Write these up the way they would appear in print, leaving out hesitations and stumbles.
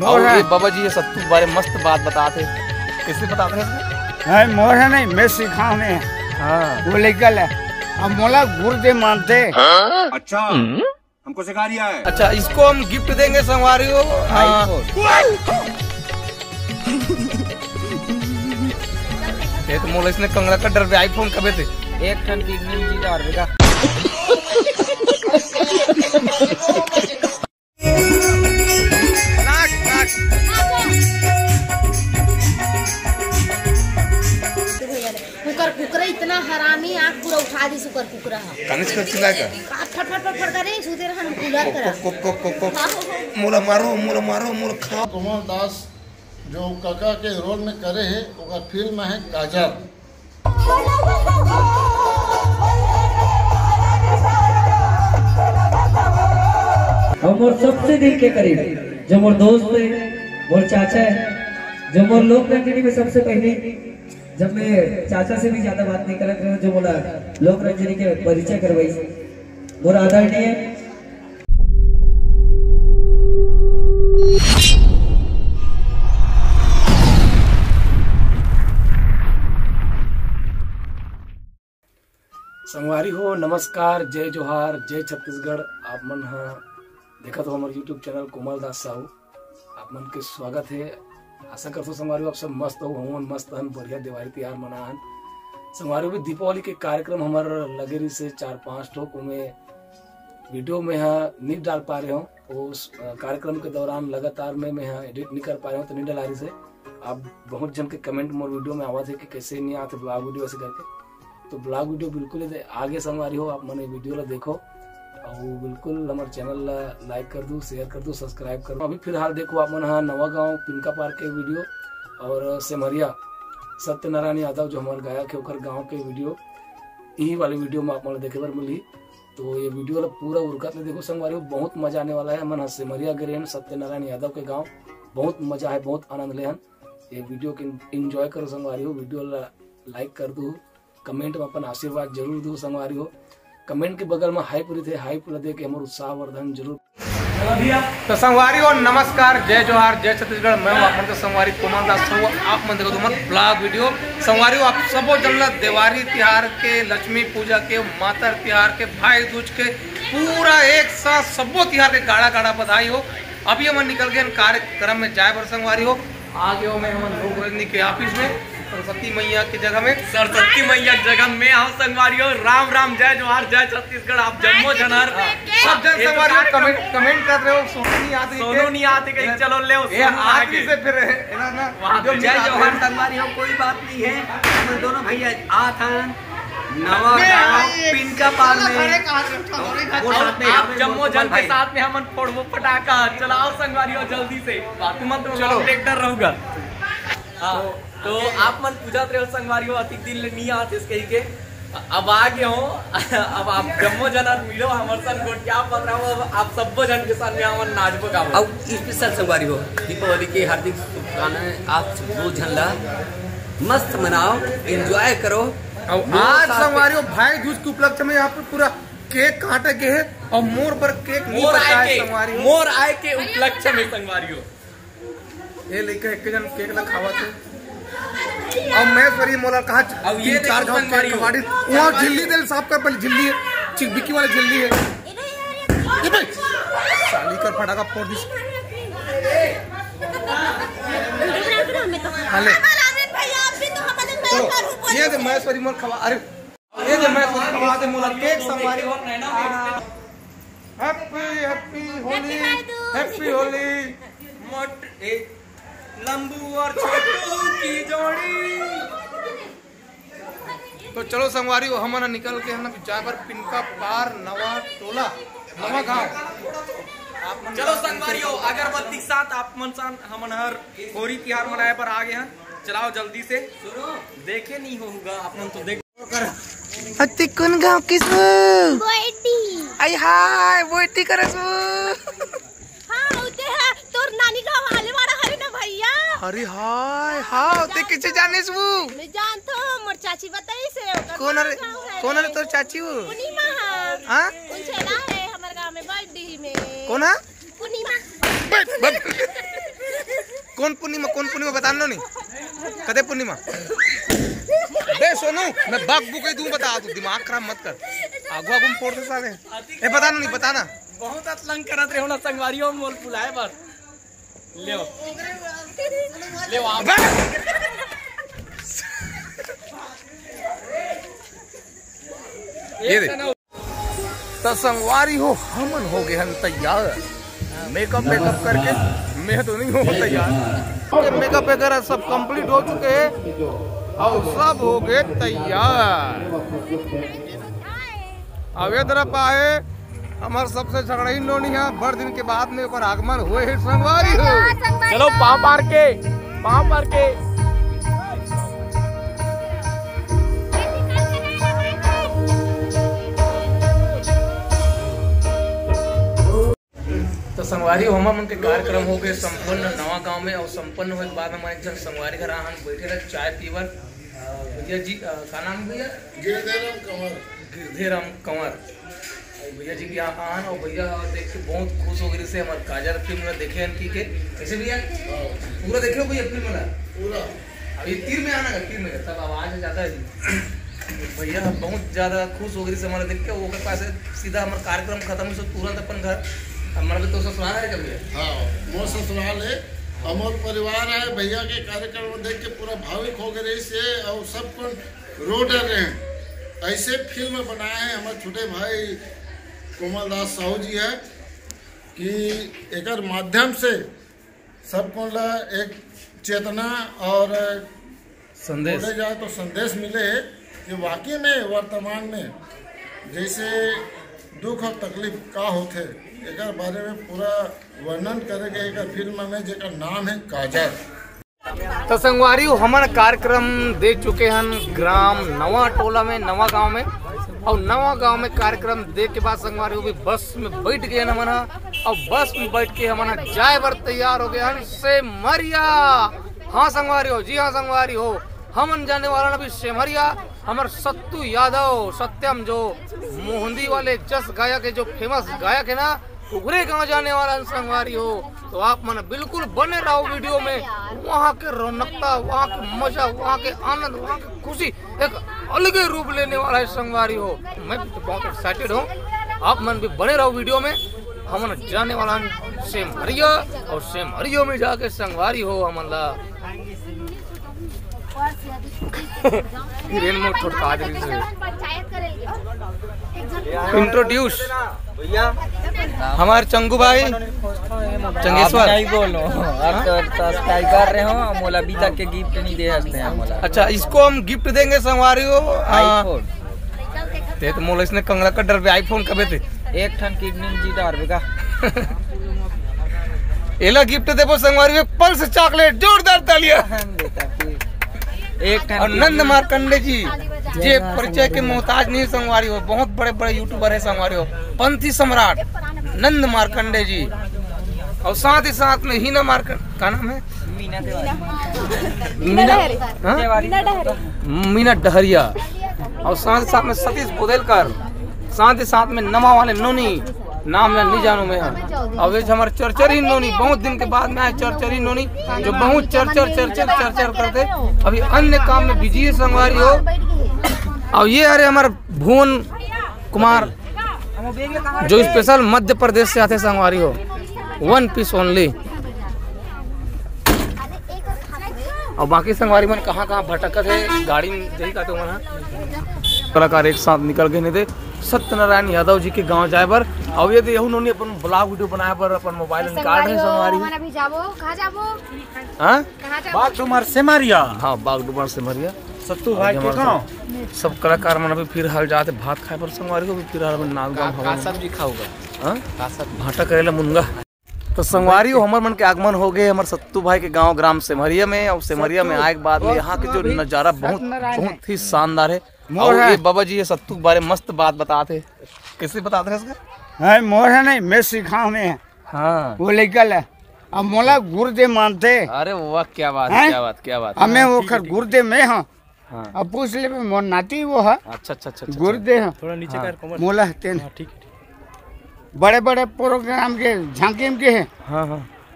और ये बाबा जी ये सत्तू बारे मस्त बात बताते, किससे बताते हैं? मोर है नहीं, मैं सिखाऊ में। हाँ वो लीगल है। अब मोला गुरुदेव मानते। अच्छा हमको सिखा दिया है। अच्छा इसको हम गिफ्ट देंगे संगवारियों। हाँ ये तो मोला इसने कंगड़ा का डर पे आईफोन कबे थे 1 टन की नीम और बेटा कुकरा इतना हरामी आँख पूरा उठा दी सुकर कुकरा कनिष्क चिल्लाए का फट फट फट फट करे सुते रहन कूलर करा मोला मारो मोला खा। कोमल दास जो काका के रोल में करे है ओका फिल्म है काजल। और मोर सबसे दिल के करीब जो मोर दोस्त है, मोर चाचा है, जो मोर लोक रंजनी में सबसे पहले जब मैं चाचा से भी ज्यादा बात नहीं करत रहा, जो बोला लोक रंजनी के परिचय करवाई मोर आदरणीय संगवारी हो। नमस्कार, जय जोहार, जय छत्तीसगढ़। आप मन हाँ देखा तो हमारे यूट्यूब चैनल कोमल दास साहू आप मन के स्वागत है। आशा करते संगवारी आप सब मस्त हो, हम मस्त हन, बढ़िया दिवाली त्योहार मनाहन। संगवारी भी दीपावली के कार्यक्रम हमारे लगे रही से 4-5 ठोक में वीडियो में यहाँ नहीं डाल पा रहे हो। उस कार्यक्रम के दौरान लगातार मैं यहाँ एडिट नहीं कर पा रहे हूँ तो नहीं डला रही से। आप बहुत जन के कमेंट मोर वीडियो में आवा थे कि कैसे नहीं आते ब्लॉग वीडियो ऐसे करके, तो ब्लॉग वीडियो बिल्कुल आगे संगवारी हो। आप मैंने वीडियो ला देखो और बिल्कुल हमारे चैनल लाइक कर दो, शेयर कर दो, सब्सक्राइब कर दो। अभी फिलहाल देखो आप मन हाँ नवा गाँव पिनका पार्क के वीडियो और सेमरिया सत्यनारायण यादव जो हमारे गायक है ओकर गाँव के वीडियो यही वाली वीडियो में आप मन देखे बार मिली। तो ये वीडियो ला पूरा उर्गत में देखो संगवारी हो, बहुत मजा आने वाला है। मन हाँ सेमरिया गिरेन सत्यनारायण यादव के गाँव बहुत मजा है, बहुत आनंद लेहन। ये वीडियो के इंजॉय करो संगवारी हो, वीडियो ला लाइक कर दो, कमेंट में अपन आशीर्वाद जरूर दो संगवारी हो। कमेंट के बगल में हाइप थे, हाइप दे के हमारे उत्साह वर्धन जरूर। तो संगवारी हो नमस्कार, जय जोहार, जय छत्तीसगढ़। मैं हूँ आप संगवारी कोमल दास साहू। आप मन देखो तुम ब्लॉग वीडियो संगवारी हो। आप सबो जन दिवाली त्योहार के, लक्ष्मी पूजा के, मातर त्योहार के, भाई दूज के पूरा एक साथ सबो त्योहार के गाड़ा गाड़ा बधाई हो। अभी हम निकल गए कार्यक्रम में जाए बर संगवारी हो। आगे हो मैं हम लोक रंजनी के ऑफिस में सरस्वती मैया की जगह में, सरस्वती मैया की जगह में हम संगवारियों राम राम, जय जोहार, जय छत्तीसगढ़। आप जन्मो जनहर सब जन संगवारियों कमेंट कर रहे हो सोनू नहीं आते कहीं चलो ले आगे से फिर जय जोहार संगवारियों। कोई बात नहीं है, हम दोनों भैया आथन नवा गांव पिनका पार में आप जम्मो जन के साथ में हम फोड़बो पटाखा चलाओ संगवारियों जल्दी से। तुम तो देखकर रहूंगा। तो आप मन पूछा रहे हो संगवारियों अति दिन नहीं आते कही के अब आ गए हो। अब आप जम्मो जन मिलो हमारे साथ गोटिया पड़ रहा हो, आप सब जन के साथ में हम नाचबो गावो। अब स्पेशल संगवारी हो दीपावली के हार्दिक शुभकामनाएं। आप दो झंडा मस्त मनाओ, एंजॉय करो। आज संगवारी हो भाई दूज के उपलक्ष्य में यहाँ पे पूरा केक काटे के है और मोर पर केक नहीं बचा है संगवारी हो। मोर आए के उपलक्ष्य में संगवारी हो ये लेके एक जन केक ला खावा थे। अब मैं सरी मोला कहा अब ये 4 गांव के कबाड़ी वहाँ झिल्ली दे साफ कर, पहले झिल्ली है चिकबिकी वाली झिल्ली है ये भाई साली कर फटाका फोड़ दी। ये दे मैं सरी मोल खवा, अरे ये दे मैं सरी खवा दे मोला केक संगवारी हो। Happy happy Holi, happy Holi. मोट लंबू और छोटू की जोड़ी। तो चलो संगवारी हो हम निकल के हम जाए पर पिनका पार नवा टोला नवा गाँव। चलो संगवारियों अगरबत्ती के साथ आप मन हम हर होली त्योहार मनाए पर आ गए हैं। चलाओ जल्दी से, देखे नहीं होगा आप मन तो देख। अति कौन गाँव किस आई हाय बोटी करस तोर नानी गाँव वाले वाला हरी ना भैया। अरे हाय हाँ ते किसे जाने सु मैं जानता हूँ, मोर चाची बताई से। कौन है तोर चाची वो? पूर्णिमा हां उन छेला है हमारे गांव में बर्थडे में। कौन है? पूर्णिमा। कौन पूर्णिमा बताना नहीं कदे पूर्णिमा बे सोनू मैं बाग बुक दूं बता तू दिमाग खराब मत कर आगू आगू फोड़ दे साले ए बताना नहीं बताना बहुत अतलंग करत रहे ना संगवारियों मोल पुलाए बस ले ये दे तो संगवारी हो हमन हो गए हम तैयार मेकअप करके मैं तो नहीं हो तैयार मेकअप वगैरह सब कंप्लीट हो चुके हैं और सब हो गए तैयार। अब ये तरफ आए हमारे सबसे झगड़ाई नोनी है बड़ दिन के बाद में ऊपर आगमन हुए है संगवारी हो। चलो पाँव मार के तो संगवारी हो हम उनके कार्यक्रम हो गए संपन्न नवा गांव में और संपन्न होने के बाद हमारे एक जन संगवारी घर हम बैठे रहे चाय पीवर भैया जी का नाम भैया गिरधेराम कंवर भैया जी के यहाँ आन और भैया देख के बहुत खुश हो गई से हमारे काजल फिल्म में देखे इनकी के कैसे भैया पूरा देखे हो भैया फिल्म में पूरा अभी तीर में आना तीर में तब आवाज जाता है भैया बहुत ज्यादा खुश हो गई से हमारे देख के वो पास सीधा हमारा कार्यक्रम खत्म से तुरंत अपन घर हमारा तो ससुराल है कभी हाँ वो ससुराल है अमोल परिवार है। भैया के कार्यक्रम देख के पूरा भाविक हो गए से और सब कुछ रो डर रहे हैं। ऐसे फिल्म बनाए हैं हमारे छोटे भाई कोमल दास साहू जी है कि एक माध्यम से सबको एक चेतना और संदेश जाए तो संदेश मिले कि वाकई में वर्तमान में जैसे दुख और तकलीफ का होते एक बारे में पूरा वर्णन करेंगे एक फिल्म में जेका नाम है काजल। तो संगवारी हमारा कार्यक्रम दे चुके हैं ग्राम नवा टोला में नवा गांव में और नवा गांव में कार्यक्रम दे के बाद संगवारी भी बस में बैठ गए न मना और बस में बैठ के हमारा जाए बर तैयार हो गया सेमरिया। हाँ संगवारी हो जी हाँ संगवारी हो हम जाने वाला भी सेमरिया हमारे सत्तू यादव सत्यम जो मोहंदी वाले जस गायक है जो फेमस गायक है ना उगरे गांव जाने वाला संगवारी हो। तो आप मन बिल्कुल बने रहो वीडियो में वहाँ के रौनकता वहाँ के मजा वहाँ के आनंद वहाँ की खुशी एक अलग रूप लेने वाला है संगवारी हो। मैं तो बहुत एक्साइटेड हूँ आप मन भी बने रहो वीडियो में हम जाने वाला सेमरिया और सेमरिया में जाके संगवारी हो हमला इंट्रोड्यूस हमारे चंगू भाई चंगेश्वर बोलो आप तो सब्सक्राइब कर रहे हो मोला अभी तक के गिफ्ट नहीं दे सकते हैं मोला। अच्छा इसको हम गिफ्ट देंगे संगवारी हो आईफोन ते तो मोला इसने कंगरा का डर पे आईफोन कबे थे एक ठन किडनी जीता और का एला गिफ्ट देबो संगवारी एक पल्स चॉकलेट जोरदार तालियां एक और नंद मार्कंडे जी ये परिचय के मोहताज नहीं संगवारी हो बहुत बड़े बड़े यूट्यूबर है संगवारी हो पंथी सम्राट नंद मार्कंडे जी और साथ ही साथ में हीना मार्कंडे का नाम है मीना डहरिया और साथ ही साथ में सतीश बुदेलकर साथ ही साथ में नमा वाले नोनी नाम मैं नहीं जानू मैं और हमारे चरचरी नोनी बहुत दिन के बाद में आए चरचरी नोनी जो बहुत चरचर करते अभी अन्य काम में बिजी है संगवारी हो। और ये अरे हमारे भुवन कुमार जो स्पेशल मध्य प्रदेश से आते संगवारी हो 1 पीस ओनली और बाकी संगवारी मन कहाँ भटकत है गाड़ी में यही कहते वहाँ कलाकार एक साथ निकल गए नहीं थे सत्यनारायण यादव जी के गांव जाए पर और ये तो यही उन्होंने अपन ब्लॉग वीडियो बनाया पर अपन मोबाइल निकाल रहे संगवारी बागडुमर सेमरिया हाँ बागडुमर सेमरिया सत्तू भाई के गांव सब कलाकार मन अभी फिर हाल जाते भात खाए पर संगवारी को भी फिर हाल नाग गांव सब्जी खाऊंगा भाटा करेला मुनगा। तो संगवारी हमर मन के आगमन हो गए हमारे सत्तू भाई के गांव ग्राम सेमरिया में और सेमरिया में आए के बाद में यहाँ के जो नज़ारा बहुत ही शानदार है और ये बाबा जी ये सत्तू के बारे में मस्त बात बताते कैसे बताते हैं इसका है मोर है नहीं मैं सिखा में हाँ वो लेकर है अब मोला गुर्दे मानते अरे वाह क्या बात क्या बात हमें वो खर गुर्दे में हाँ अब पूछ ले मोर नाती वो है अच्छा गुर्दे हैं थोड़ा नीचे कर मोला तेन ठीक बड़े बड़े प्रोग्राम के झांकी के हैं हाँ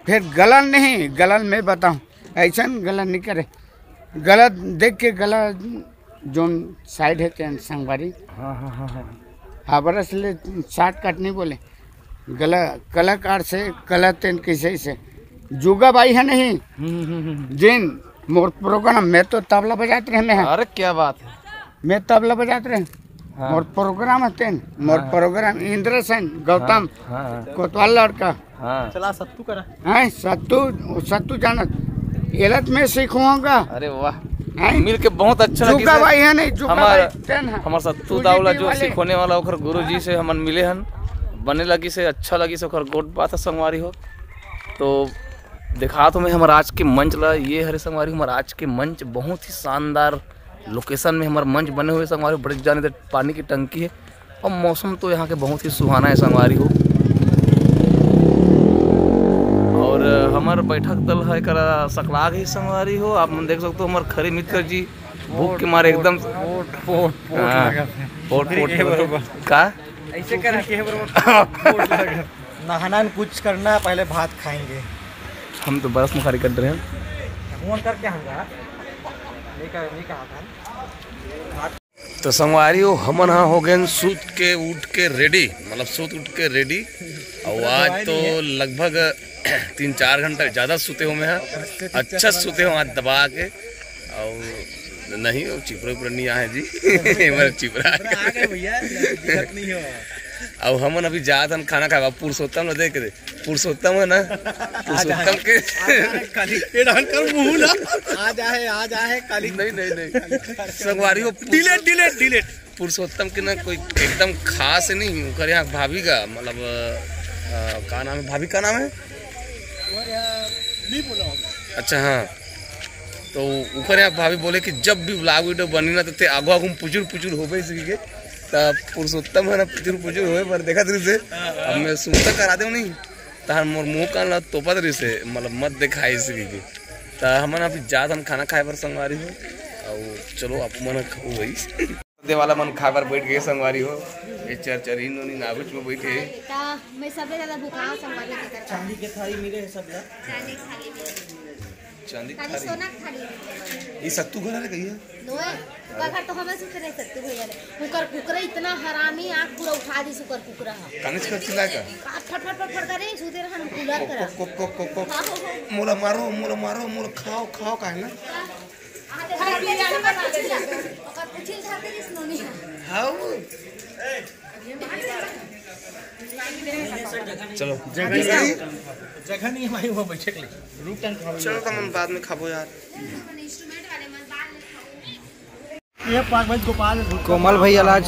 फिर गलत नहीं, गलत मैं बताऊँ ऐसा गलत नहीं करे, गलत देख के गलत जो साइड है क्या संगवारी। हाँ बरस ले शार्ट कट नहीं बोले, गलत कलाकार से गलत कैसे से जुगा भाई है नहीं जिन मोर प्रोग्राम में तो तबला बजाते रहे मैं। अरे क्या बात है, मैं तबला बजाते रहे। हाँ। मोर प्रोग्राम है मोर प्रोग्राम इंद्र सेन गौतम कोतवाल लड़का चला सत्तू करा है सत्तू जानत एलत में सीखूंगा। अरे वाह, मिल के बहुत अच्छा लगी। जुगा भाई है नहीं, हमार सत्तू दावला जो सिखोने वाला ओकर गुरुजी से हमन मिले हन, बने लगी से अच्छा लगी से ओकर गोट बात है संगवारी हो। तो दिखा तो मैं हमारा आज के मंच ला, ये हरे संगवारी हमारा आज के मंच बहुत ही शानदार लोकेशन में हमारे मंच बने हुए संगवारी। बड़े जाने दे पानी की टंकी है और मौसम तो यहाँ के बहुत ही सुहाना है संगवारी हो। और हमारे बैठक दल है करा सकलाग ही संगवारी हो। आप मन देख सकते हो हमारे खरे मित्र जी भूख के मारे एकदम पोट का ऐसे करके नहाना कुछ करना, पहले भात खाएंगे। हम तो बरस मुखारी कर रहे हैं। फोन करके नहीं कहा था। तो संगवारी हो हमन हाँ हो गए सूत के उठ के रेडी, मतलब सूत उठ के रेडी। और आज तो लगभग 3-4 घंटा ज़्यादा सूते हो मैं, अच्छा सूते हो आज दबा के। और नहीं वो चिपरा उपरा नहीं आए जी हमारे चिपरा भैया नहीं हो। अब हमन अभी जात हम खाना खाएगा पुरुषोत्तम देख के, पुरुषोत्तम है ना, पुरुषोत्तम के आज आए काली नहीं संगवारी हो डिलेट पुरुषोत्तम के ना कोई एकदम खास नहीं उनका यहाँ भाभी का मतलब का नाम है, भाभी का नाम है अच्छा हाँ। तो ऊपर यहाँ भाभी बोले कि जब भी ब्लॉग वीडियो बनी ना तो आगो आगू पुचुर हो गई सीखे तब पुरुषोत्तम है ना पुचुर हुए पर देखा तरी से अब मैं सुनता करा दे नहीं तो मोर मुँह का तोपा तरी से मतलब मत दिखाई सीखे तो हमन अभी जात हम खाना खाए पर संगवारी हो। और चलो आप मन खाओ वही दे वाला मन खा कर बैठ गए संगवारी हो। ये चर इन नागुच में बैठे मैं सबसे ज्यादा भूखा हूं संगवारी के। चांदी के थाली मिले है सब चांदी खाली सोना खाली ये सत्तू घर रे कहिए नोए बगर तो हमें सुकर नहीं सकते भैया रे कुकर कुकरा इतना हरामी आंख पूरा उठा दी सुकर कुकरा है कानिस कर चिल्ला का फट करे सुते रहन कूलर करा को मोला मारो मोला खाओ काहे ना चलो जगह नहीं हमारी वो बैठे के लिए चलो तो हम बाद में खाबो यार। ये पागल गोपाल कोमल भैया आज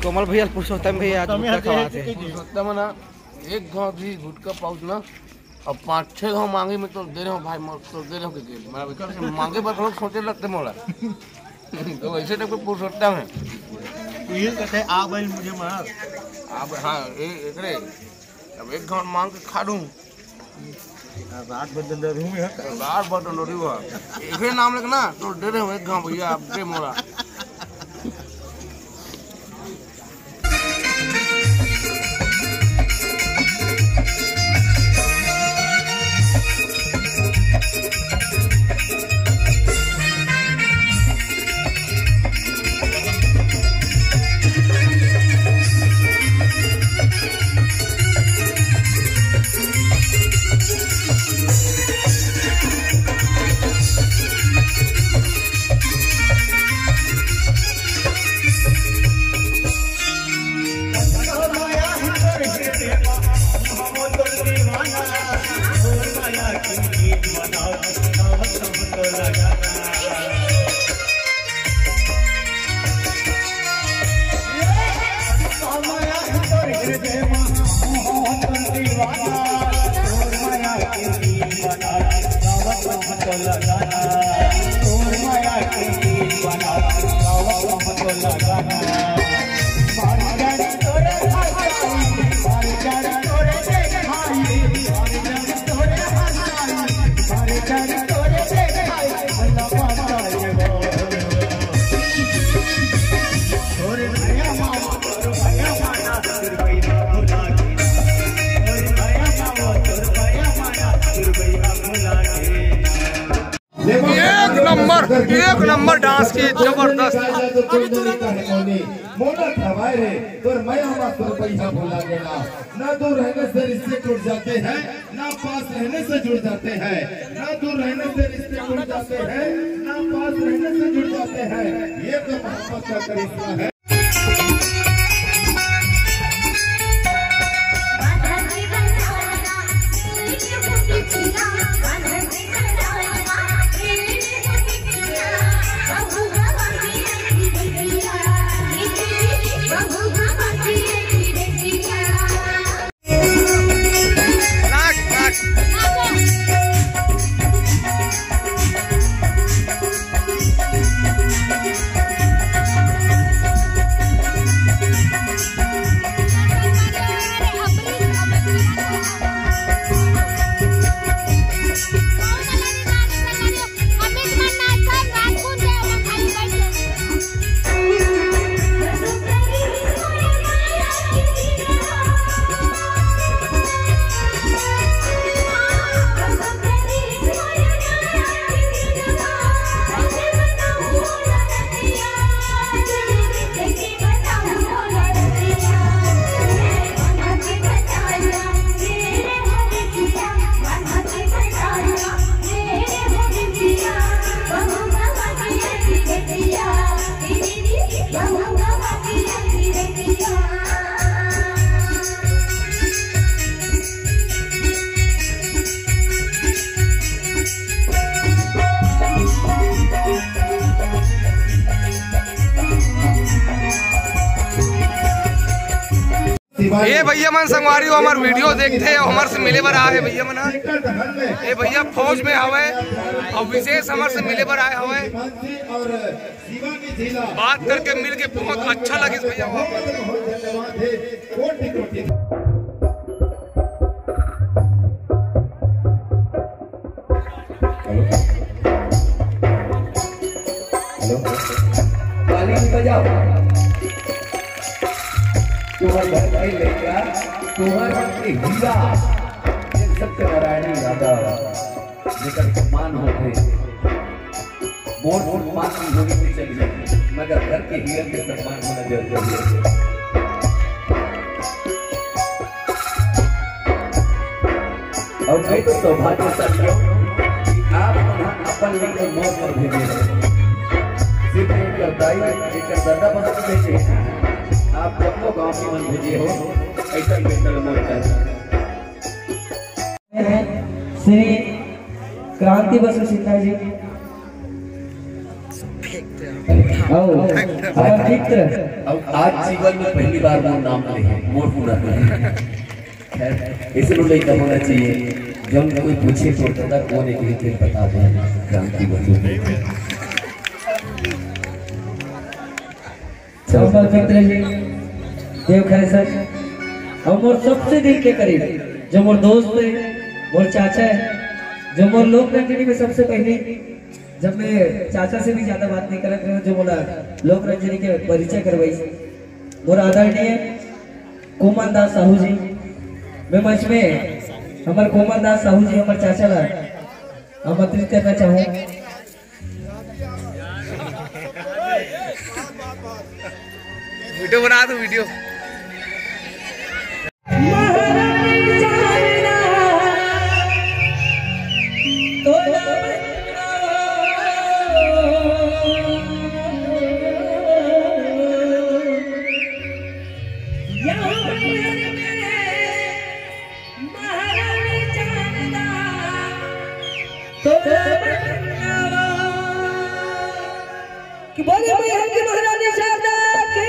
कोमल भैया पुरुषोत्तम भैया आज गुटखा खवाते पुरुषोत्तम ना एक घाव भी गुटखा पाउच ना और 5-6 घाव मांगे में तो दे रहे हो भाई तो दे रहे हो कि मैं विचार से मांगे पर लोग सोचे लगते मोला तो वैसे टाइप का पुरुषोत्तम है। ये कहते हैं आ बैल मुझे मार आप हाँ एक रे अब एक घाव मांग के खा दूँ रात बदल रूम है रात बदल लोरी हुआ एक नाम लिखना तो दे रहे हो एक घाव भैया आप दे मोला। एक नंबर डांस किए, जबरदस्त। मोना थवाए रे तोर मैं हमारा तोर पैसा भुला गेला ना दूर रहने से रिश्ते टूट जाते हैं ना पास रहने से जुड़ जाते हैं ना दूर रहने से रिश्ते टूट जाते हैं ना पास रहने से जुड़ जाते हैं ये तो मोहब्बत का करिश्मा है। ये भैया मन संगवारी हमार वीडियो देखते हमार से मिले बर आए भैया मन। ये भैया फौज में हवे और विशेष हमार से मिले बर आए हवे, बात करके मिल के बहुत अच्छा लगे भैया। तुम्हारे घर में लेकर तुम्हारे हीरा सत्यनारायण यादव लेकर सम्मान होते मोर मान की होगी नहीं चाहिए मगर घर के हीरे के सम्मान होना जरूरी है। और मैं तो सौभाग्यशाली हूँ आप अपन लेकर मोर पर भेजे सिर्फ एक दाई एक दादा बस भेजे आप जब तो गांव के मन भेजे हो ऐसा बेहतर मोर्चा श्री क्रांति बसु सिन्हा जी आज जीवन में पहली बार मोर नाम ले मोर पूरा खैर इसलिए नहीं करना चाहिए जब कोई पूछे तो पता कौन है कि बता दो क्रांति बसु मित्र जी देव खैर सर और मोर सबसे दिल के करीब जो मोर दोस्त है मोर चाचा है जो मोर लोक रंजनी में सबसे पहले जब मैं चाचा से भी ज्यादा बात नहीं कर रहा जो बोला लोक रंजनी के परिचय करवाई मोर आदरणीय कोमल दास साहू जी मैं मंच में हमारे कोमल दास साहू जी हमारे चाचा ला आमंत्रित करना चाहूँ। वीडियो बना दो वीडियो। कि बोले महारानी शारदा की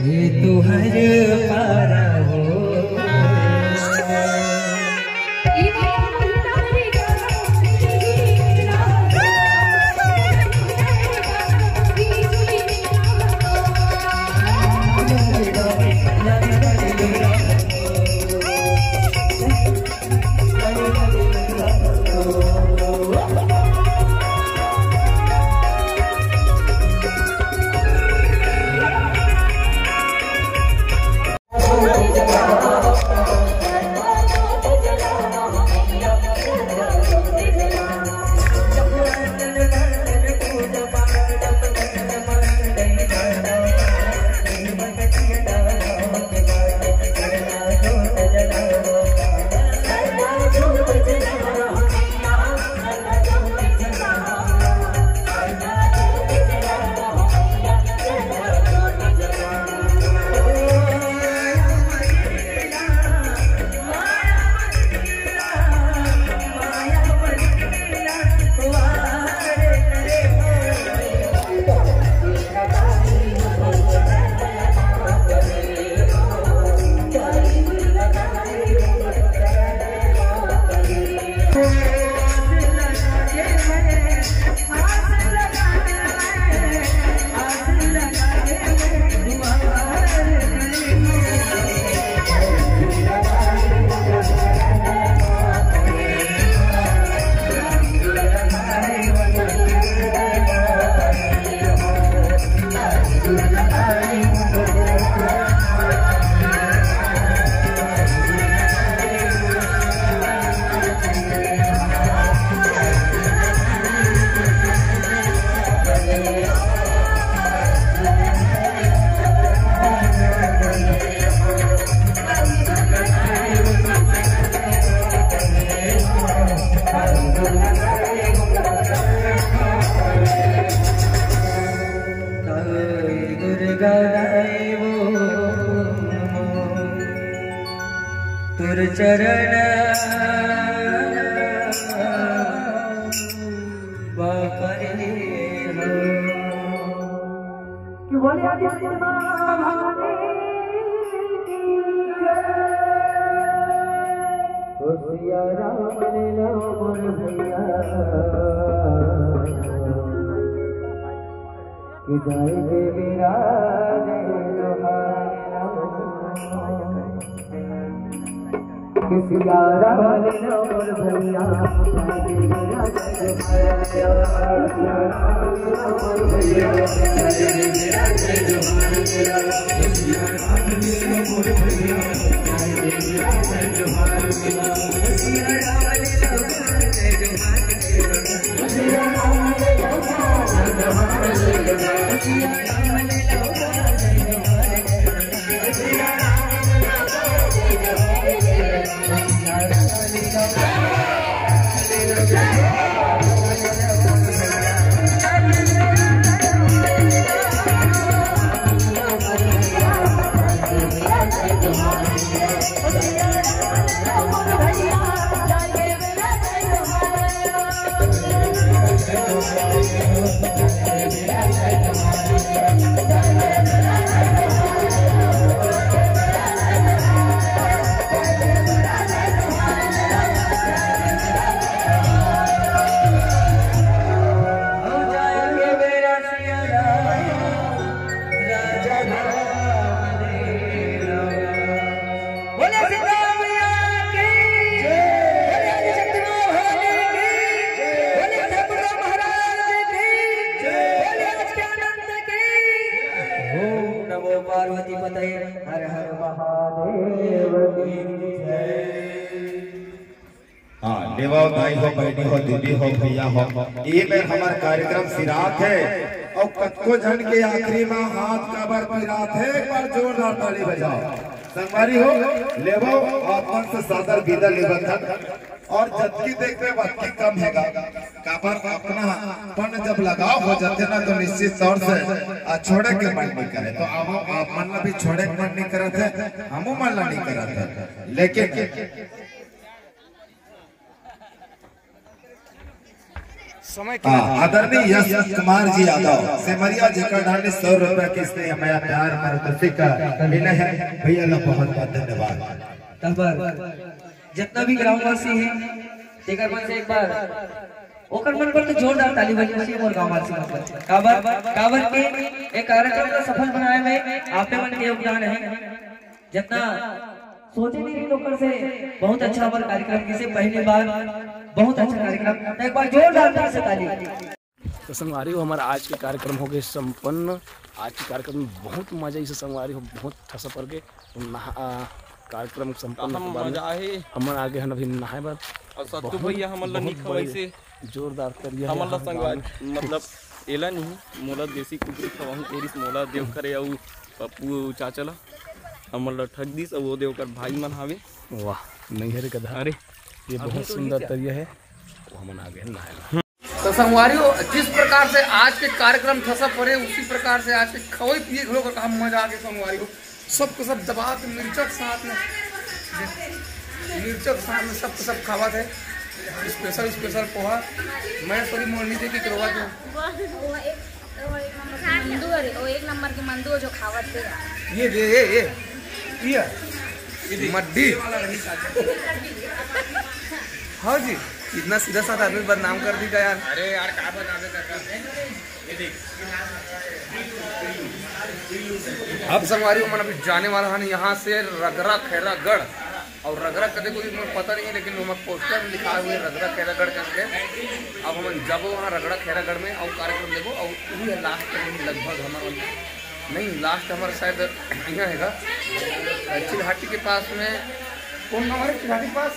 ये तो हर पारा हो तुर चरण बापरे हो कि बोले आदि भाने ओ सिया राम ले लो मोर भैया कि जाएंगे मेरा किसी यारा वाले मोर भैया पार्वती पते हर हर महादेव की जय। हाँ देवा भाई हो बहनी हो दीदी हो भैया हो ये में हमारा कार्यक्रम सिरात है और कतको झंड के आखिरी में हाथ कबर पिरात है एक बार जोरदार ताली बजाओ संगवारी हो लेवो और मन से सादर विदा निबंधन और जबकि देखते वक्त कम हैगा काबर अपना पन जब लगाव हो जाते ना तो निश्चित तौर से छोड़े के मन नहीं करे। तो आप मन भी छोड़े के मन नहीं करे थे, हमू मन नहीं करे थे, लेकिन आदरणीय यश कुमार जी यादव सेमरिया जेकर डाले 100 रुपए की इसने हमारा प्यार मार्गदर्शी का मिला है भैया ला बहुत बहुत धन्यवाद। जितना भी ग्रामवासी है तेकर मन से एक बार ओकर मन पर तो जोरदार ताली बजाइए और गांववासी मन काबर के एक कार्यक्रम को सफल बनाए में आपने मन के योगदान है। जितना सोचे नहीं लोगों से बहुत अच्छा हमारा कार्यक्रम किसे पहली बार बहुत अच्छा कार्यक्रम, एक बार जोरदार से ताली। तो संगवारी हो हमारा आज के कार्यक्रम हो गए संपन्न। आज के कार्यक्रम में बहुत मजा इसे संगवारी हो बहुत ठसा पड़ के कार्यक्रम संपन्न हमन आगे हन अभी नहाए बात और सत्तू भैया हमन ला निखवाई से जोरदार करिया हमन ला संगवारी मतलब एला नहीं मोला देसी कुकरी खवाहू तेरिस मोला देव करे और पप्पू चाचा ला हमन ला ठग दिस और वो देव कर भाई मन हावे। वाह नहीं है रे गधा, अरे ये बहुत सुंदर तरिया है वो हमन आगे नहाए। तो संगवारियों जिस प्रकार से आज के कार्यक्रम ठसा पड़े उसी प्रकार से आज के खवाई पिए घलो का काम मजा आ गया संगवारियों। सबको सब दबा के मिर्चक साथ में सबको सब खावा थे स्पेशल पोहा। मैं थोड़ी मोरनी दे की करवा दूं एक नंबर के मंदू जो खावत थे ये दे ये मड्डी। हाँ जी इतना सीधा साधा आदमी बदनाम कर दी यार। अरे यार क्या बदनाम अब संगवारी मन अभी जाने वाला है यहाँ से रगरा खैरागढ़। और रगरा कदे कोई पता नहीं है लेकिन वहाँ पोस्टर में लिखा हुआ है रगरा खैरागढ़ करके। अब हम जब वहाँ रगड़ा खैरागढ़ में और कार्यक्रम देखो और वही लास्ट लगभग हमारा नहीं लास्ट हमारा शायद यहाँ है चिल्हाटी के पास में। कौन हमारे चिल्हाटी के पास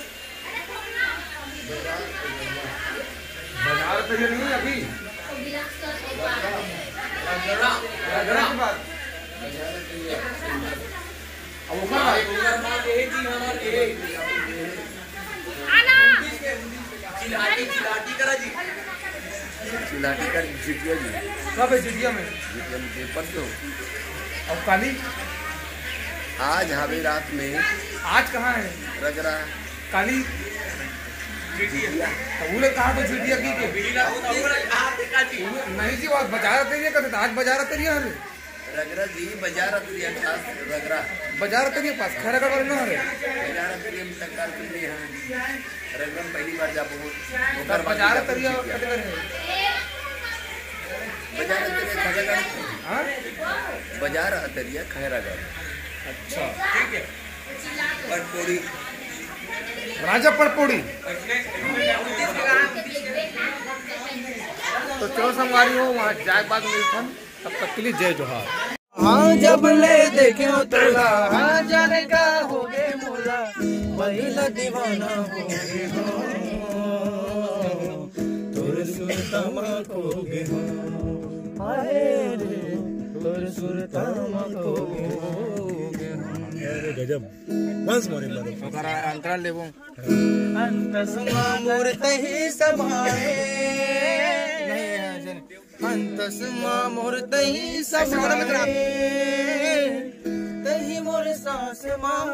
बाजार तो ये नहीं अभी रगड़ा के बाद चिल्हाटी का जितिया जी कब है जितिया में पेपर तो और काली आज हवे रात में आज कहाँ है रगड़ा काली बोले कहा तो जितिया की नहीं जी बात बाजार तेरिया करते आज बाजार तेरिया है रगड़ा जी बाजार तेरिया खास रगड़ा बाजार तेरिया पास खैरागढ़ वाले ना है बाजार तेरिया में टक्कर के लिए हैं रगड़ा पहली बार जा बहुत बाजार तेरिया कते करे बाजार तेरिया खैरागढ़। हां बाजार तेरिया खैरागढ़। अच्छा ठीक है पटपोड़ी राजा पटपोड़ी। तो चलो संगवारी हो वहाँ जाए बाद मिलथन तब तक के लिए जय जोहार। हाँ जब ले देखे तोला हाँ जाने का हो गए मोला महिला दीवाना हो गए हो तोर सुरतमा खो गए हो हाय रे तोर सुरतमा खो गए हो गजब बस मोरे मारो ओकरा अंतराल लेबो अंतसमा मूर्ति ही समाए अंतसमा मूर्ति ही समाए तही मोर सांस मां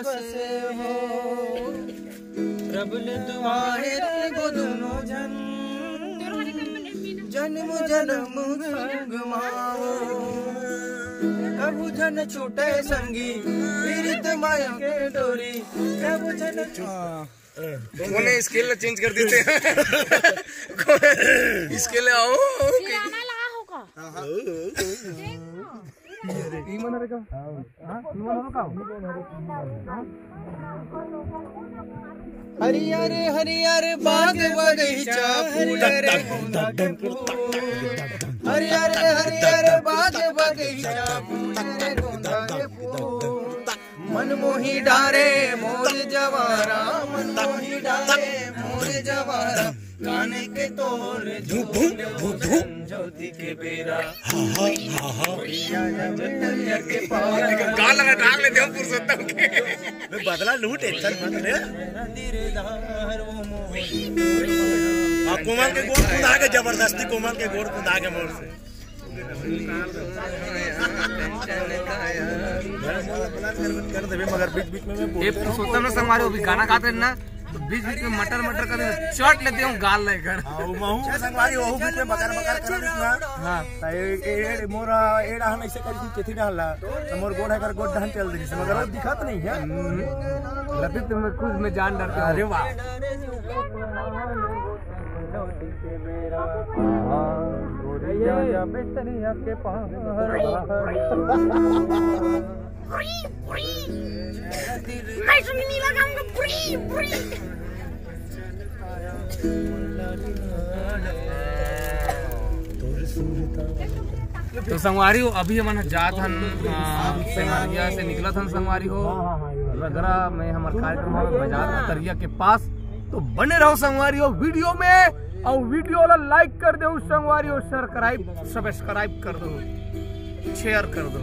बसे हो प्रभु ने तुम्हारे को दोनों जन्म जन्म गमाओ प्रभु जन छूटे संगी पीड़ित माया के डोरी प्रभु जन उन्हें स्केल चेंज कर देते हैं स्केल आओ हरियर हरियर बाग बगीचा हरियर हरियर हरियर बाग बगीचा मनमोही मोही डारे मोर जवारा मन मोही डारे मोर जवारा गाने के तोर ज्योति के बेरा के पार गाल लगा डाल लेते हो पुरुषोत्तम के बदला लूट टेंशन मत ले कोमल के गोड़ कूदा के जबरदस्ती कोमल के गोड़ कूदा के मोर से कर देवे मगर बीच बीच में ये पुरुषोत्तम ने संग मारे भी गाना गाते ना तो बीच बीच में मटर मटर कर चट लेते हूँ गाल लेकर महू के संगवारी वहू बीच में बकर बकर कर दिसना हां त ए मोर एड़ा हम ऐसे करी केथी डालला त मोर गोड़ है कर गोड़ ढन चल दिस मगर दिखत नहीं है लपित में खुद में जान डरते अरे वाह या बेतनिया के पार मैं सुनने लगाऊंगा बुरी बुरी। तो संगवारी हो अभी हमन जात हन संगवारिया से निकला था संगवारी हो रगरा में हमारे कार्यक्रम बाजार अतरिया के पास। तो बने रहो संगवारी हो वीडियो में और वीडियो ला लाइक कर दो संगवारी हो सब्सक्राइब कर दो शेयर कर दो।